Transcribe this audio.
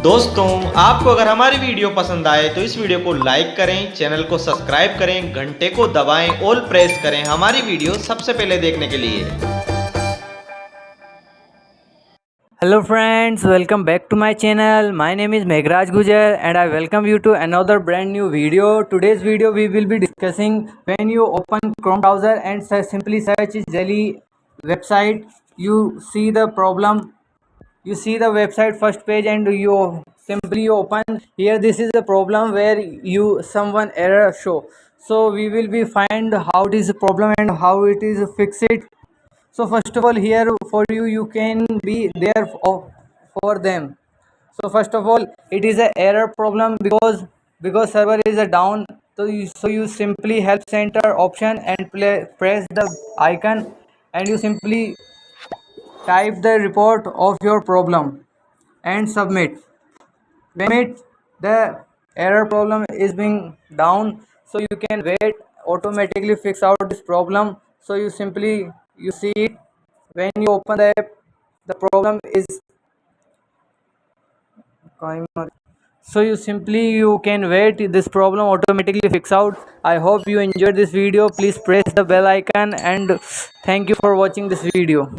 दोस्तों, आपको अगर हमारी वीडियो पसंद आए तो इस वीडियो को लाइक करें, चैनल को सब्सक्राइब करें, घंटे को दबाएं, ऑल प्रेस करें हमारी वीडियो सबसे पहले देखने के लिए। Hello friends, welcome back to my channel. My name is Meghraj Gujar and I welcome you to another brand new video. Today's video we will be discussing when you open Chrome browser and simply search Jelly website, you see the problem. You see the website first page and you simply open here. This is the problem where you someone error show. So we will be find how it is a problem and how it is fix it. So first of all, here for you can be there for them. So first of all, it is a error problem because server is a down. So you simply help center option and press the icon, and you simply type the report of your problem and submit. When the error problem is being down, so you can wait automatically fix out this problem. So you see it when you open the app, the problem is so you can wait this problem automatically fix out. I hope you enjoyed this video. Please press the bell icon and thank you for watching this video.